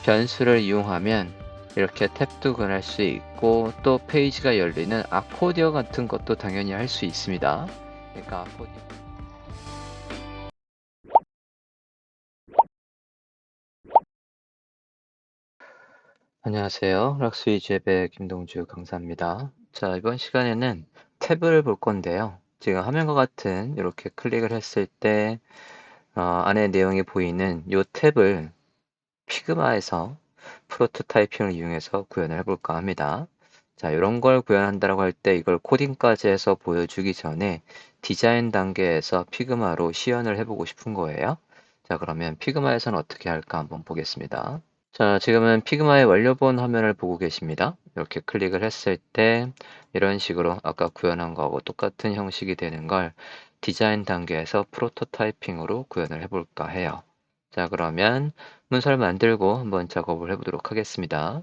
변수를 이용하면 이렇게 탭도 권할 수 있고 또 페이지가 열리는 아코디언 같은 것도 당연히 할 수 있습니다. 그러니까 아코디언 안녕하세요. 락스위즈앱의 김동주 강사입니다. 자, 이번 시간에는 탭을 볼 건데요. 지금 화면과 같은 이렇게 클릭을 했을 때 안에 내용이 보이는 이 탭을 피그마에서 프로토타이핑을 이용해서 구현을 해볼까 합니다. 자, 이런 걸 구현한다고 할 때 이걸 코딩까지 해서 보여주기 전에 디자인 단계에서 피그마로 시연을 해보고 싶은 거예요. 자, 그러면 피그마에서는 어떻게 할까 한번 보겠습니다. 자, 지금은 피그마의 완료본 화면을 보고 계십니다. 이렇게 클릭을 했을 때 이런 식으로 아까 구현한 거하고 똑같은 형식이 되는 걸 디자인 단계에서 프로토타이핑으로 구현을 해볼까 해요. 자, 그러면 문서를 만들고 한번 작업을 해보도록 하겠습니다.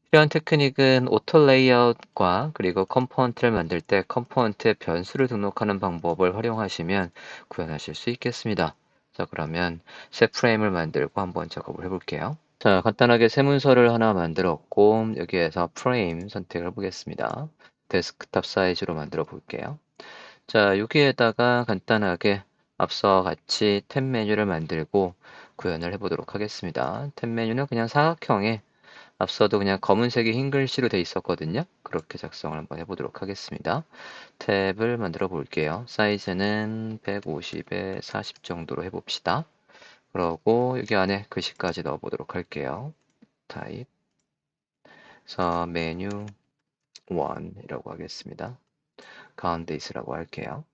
필요한 테크닉은 오토 레이아웃과 그리고 컴포넌트를 만들 때 컴포넌트에 변수를 등록하는 방법을 활용하시면 구현하실 수 있겠습니다. 자, 그러면 새 프레임을 만들고 한번 작업을 해볼게요. 자, 간단하게 새 문서를 하나 만들었고 여기에서 프레임 선택을 해보겠습니다. 데스크탑 사이즈로 만들어 볼게요. 자, 여기에다가 간단하게 앞서 같이 탭 메뉴를 만들고 구현을 해보도록 하겠습니다. 탭 메뉴는 그냥 사각형에 앞서도 그냥 검은색이 흰 글씨로 돼 있었거든요. 그렇게 작성을 한번 해보도록 하겠습니다. 탭을 만들어 볼게요. 사이즈는 150에 40 정도로 해봅시다. 그러고 여기 안에 글씨까지 넣어보도록 할게요. 타입, 그래서 메뉴 1이라고 하겠습니다. 가운데 있으라고 할게요.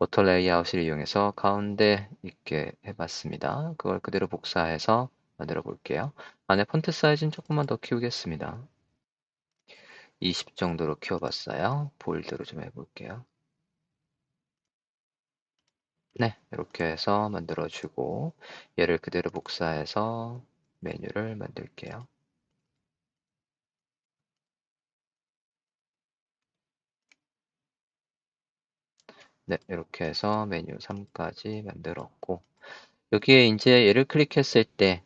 오토 레이아웃을 이용해서 가운데 있게 해봤습니다. 그걸 그대로 복사해서 만들어 볼게요. 안에 폰트 사이즈는 조금만 더 키우겠습니다. 20 정도로 키워봤어요. 볼드로 좀 해볼게요. 네, 이렇게 해서 만들어주고 얘를 그대로 복사해서 메뉴를 만들게요. 네, 이렇게 해서 메뉴 3까지 만들었고 여기에 이제 얘를 클릭했을 때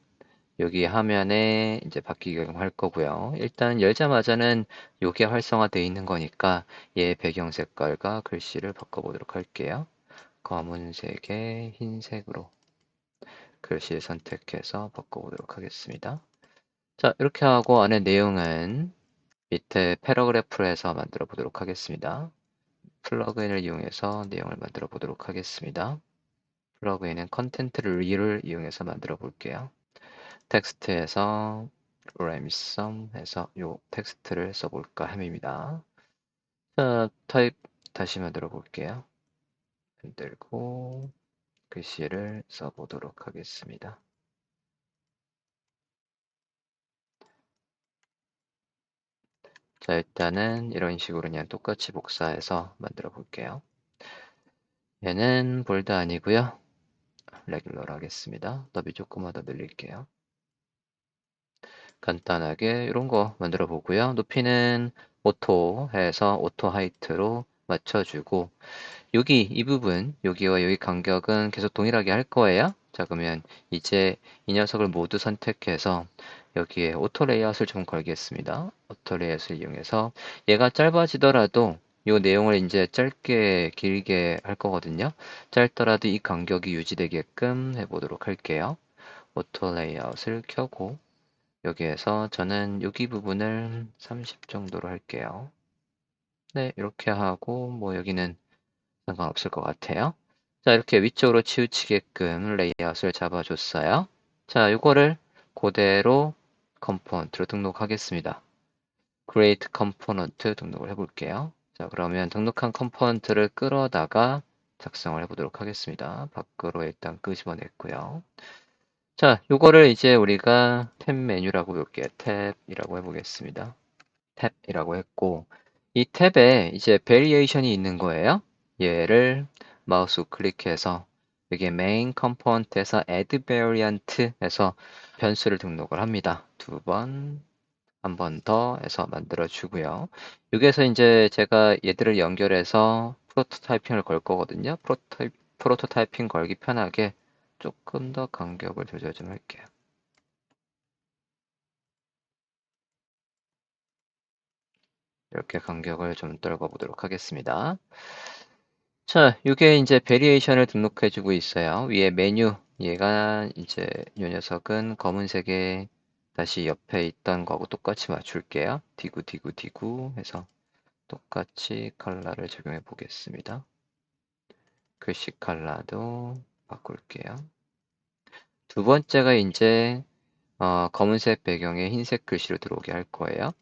여기 화면에 이제 바뀌게끔 할 거고요. 일단 열자마자는 요게 활성화되어 있는 거니까 얘 배경 색깔과 글씨를 바꿔보도록 할게요. 검은색에 흰색으로 글씨를 선택해서 바꿔보도록 하겠습니다. 자, 이렇게 하고 안에 내용은 밑에 패러그래프로 해서 만들어 보도록 하겠습니다. 플러그인을 이용해서 내용을 만들어 보도록 하겠습니다. 플러그인은 컨텐트를 이용해서 만들어 볼게요. 텍스트에서 램썸 해서 요 텍스트를 써볼까 함입니다. 자, 타입 다시 만들어 볼게요. 만들고 글씨를 써보도록 하겠습니다. 자, 일단은 이런 식으로 그냥 똑같이 복사해서 만들어 볼게요. 얘는 볼드 아니고요. 레귤러로 하겠습니다. 너비 조금만 더 늘릴게요. 간단하게 이런 거 만들어 보고요. 높이는 오토 해서 오토 하이트로 맞춰주고 여기 이 부분 여기와 여기 간격은 계속 동일하게 할 거예요. 자, 그러면 이제 이 녀석을 모두 선택해서 여기에 오토 레이아웃을 좀 걸겠습니다. 오토 레이아웃을 이용해서 얘가 짧아지더라도 이 내용을 이제 짧게 길게 할 거거든요. 짧더라도 이 간격이 유지되게끔 해보도록 할게요. 오토 레이아웃을 켜고 여기에서 저는 여기 부분을 30 정도로 할게요. 네, 이렇게 하고 뭐 여기는 상관없을 것 같아요. 자, 이렇게 위쪽으로 치우치게끔 레이아웃을 잡아줬어요. 자, 이거를 그대로 컴포넌트로 등록하겠습니다. create component 등록을 해볼게요. 자, 그러면 등록한 컴포넌트를 끌어다가 작성을 해보도록 하겠습니다. 밖으로 일단 끄집어냈고요. 자, 요거를 이제 우리가 탭 메뉴라고 볼게요. 탭이라고 해보겠습니다. 탭이라고 했고 이 탭에 이제 베리에이션이 있는 거예요. 얘를 마우스 클릭해서 여기 메인 컴포넌트에서 add variant 해서 변수를 등록을 합니다. 두 번, 한 번 더 해서 만들어 주고요. 여기에서 이제 제가 얘들을 연결해서 프로토타이핑을 걸 거거든요. 프로토타이핑 걸기 편하게 조금 더 간격을 조절 좀 할게요. 이렇게 간격을 좀 떨궈 보도록 하겠습니다. 자, 이게 이제 베리에이션을 등록해주고 있어요. 위에 메뉴, 얘가 이제 이 녀석은 검은색에 다시 옆에 있던 거하고 똑같이 맞출게요. 디구 해서 똑같이 컬러를 적용해 보겠습니다. 글씨 컬러도 바꿀게요. 두 번째가 이제 검은색 배경에 흰색 글씨로 들어오게 할 거예요.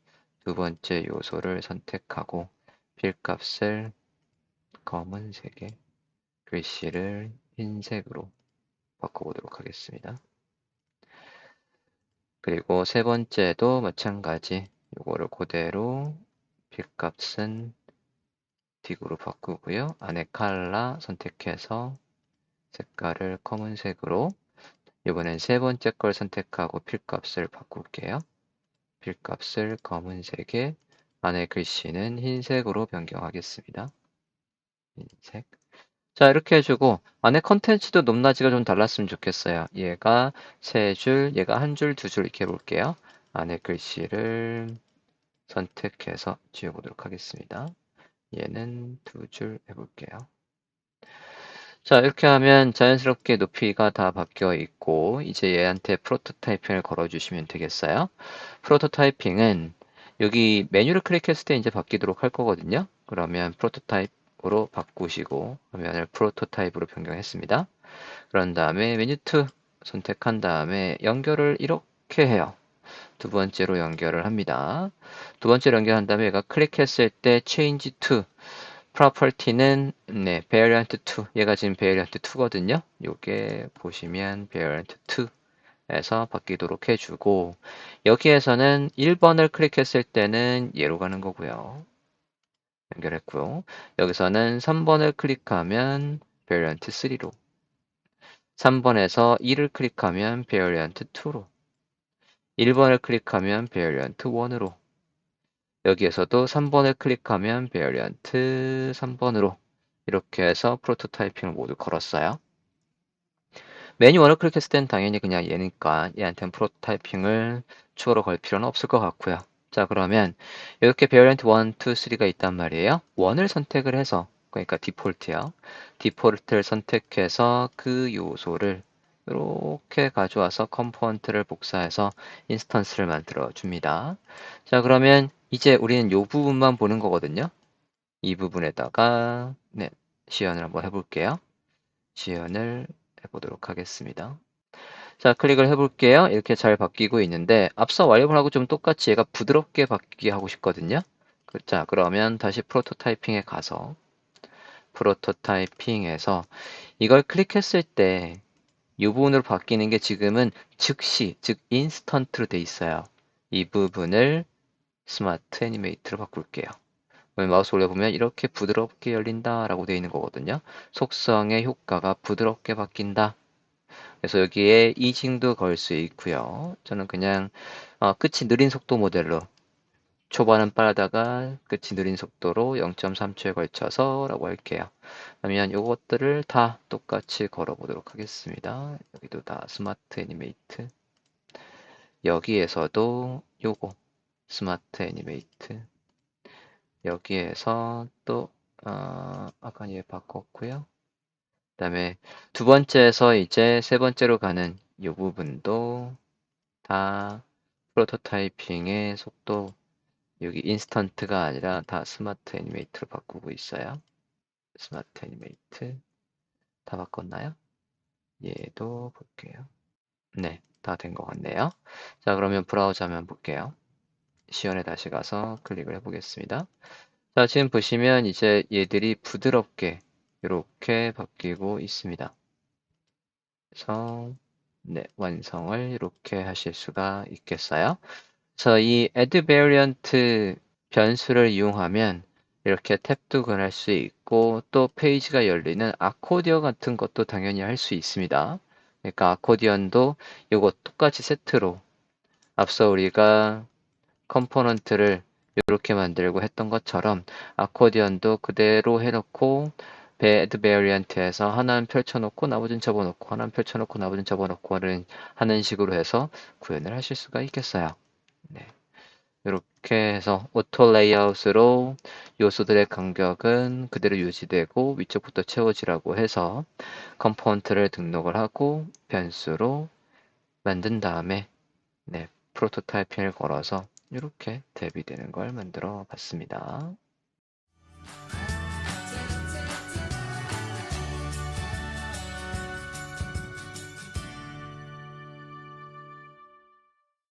두 번째 요소를 선택하고 필값을 검은색에 글씨를 흰색으로 바꿔보도록 하겠습니다. 그리고 세 번째도 마찬가지 요거를 그대로 필값은 딕으로 바꾸고요. 안에 컬러 선택해서 색깔을 검은색으로 이번엔 세 번째 걸 선택하고 필값을 바꿀게요. 필값을 검은색에 안에 글씨는 흰색으로 변경하겠습니다. 흰색. 자, 이렇게 해주고 안에 컨텐츠도 높낮이가 좀 달랐으면 좋겠어요. 얘가 세 줄, 얘가 한 줄, 두 줄 이렇게 해볼게요. 안에 글씨를 선택해서 지워보도록 하겠습니다. 얘는 두 줄 해볼게요. 자, 이렇게 하면 자연스럽게 높이가 다 바뀌어 있고 이제 얘한테 프로토타이핑을 걸어주시면 되겠어요. 프로토타이핑은 여기 메뉴를 클릭했을 때 이제 바뀌도록 할 거거든요. 그러면 프로토타입으로 바꾸시고 화면을 프로토타입으로 변경했습니다. 그런 다음에 메뉴 2 선택한 다음에 연결을 이렇게 해요. 두 번째로 연결을 합니다. 두 번째로 연결한 다음에 얘가 클릭했을 때 change to property는 네, variant 2. 얘가 지금 variant 2거든요. 요게 보시면 variant 2에서 바뀌도록 해주고 여기에서는 1번을 클릭했을 때는 얘로 가는 거고요. 연결했고요. 여기서는 3번을 클릭하면 variant 3로 3번에서 2를 클릭하면 variant 2로 1번을 클릭하면 variant 1으로 여기에서도 3번을 클릭하면 variant 3번으로 이렇게 해서 프로토타이핑을 모두 걸었어요. 메뉴 1을 클릭했을 땐 당연히 그냥 얘니까 얘한테는 프로토타이핑을 추가로 걸 필요는 없을 것 같고요. 자, 그러면 이렇게 variant 1, 2, 3가 있단 말이에요. 1을 선택을 해서 그러니까 디폴트요. 디폴트를 선택해서 그 요소를 이렇게 가져와서 컴포넌트를 복사해서 인스턴스를 만들어 줍니다. 자, 그러면 이제 우리는 이 부분만 보는 거거든요. 이 부분에다가 네, 지연을 한번 해볼게요. 지연을 해보도록 하겠습니다. 자, 클릭을 해볼게요. 이렇게 잘 바뀌고 있는데 앞서 완료본하고 좀 똑같이 얘가 부드럽게 바뀌게 하고 싶거든요. 자, 그러면 다시 프로토타이핑에 가서 프로토타이핑에서 이걸 클릭했을 때 이 부분으로 바뀌는 게 지금은 즉시, 즉 인스턴트로 돼 있어요. 이 부분을 스마트 애니메이트로 바꿀게요. 마우스 올려보면 이렇게 부드럽게 열린다라고 되어 있는 거거든요. 속성의 효과가 부드럽게 바뀐다. 그래서 여기에 이징도 걸 수 있고요. 저는 그냥 끝이 느린 속도 모델로 초반은 빠르다가 끝이 느린 속도로 0.3초에 걸쳐서 라고 할게요. 그러면 이것들을 다 똑같이 걸어보도록 하겠습니다. 여기도 다 스마트 애니메이트. 여기에서도 요거 스마트 애니메이트. 여기에서 또 아까 얘 바꿨고요. 그다음에 두 번째에서 이제 세 번째로 가는 이 부분도 다 프로토타이핑의 속도 여기 인스턴트가 아니라 다 스마트 애니메이트로 바꾸고 있어요. 스마트 애니메이트 다 바꿨나요? 얘도 볼게요. 네, 다 된 것 같네요. 자, 그러면 브라우저 화면 볼게요. 시연에 다시 가서 클릭을 해보겠습니다. 자, 지금 보시면 이제 얘들이 부드럽게 이렇게 바뀌고 있습니다. 그래서 네, 완성을 이렇게 하실 수가 있겠어요. 그래서 이 add variant 변수를 이용하면 이렇게 탭도 권할 수 있고 또 페이지가 열리는 아코디언 같은 것도 당연히 할 수 있습니다. 그러니까 아코디언도 이거 똑같이 세트로 앞서 우리가 컴포넌트를 이렇게 만들고 했던 것처럼 아코디언도 그대로 해놓고 add variant에서 하나는 펼쳐놓고 나머지는 접어놓고 하나는 펼쳐놓고 나머지는 접어놓고 하는 식으로 해서 구현을 하실 수가 있겠어요. 네. 이렇게 해서 오토 레이아웃으로 요소들의 간격은 그대로 유지되고 위쪽부터 채워지라고 해서 컴포넌트를 등록을 하고 변수로 만든 다음에 네, 프로토타이핑을 걸어서 이렇게 대비되는 걸 만들어 봤습니다.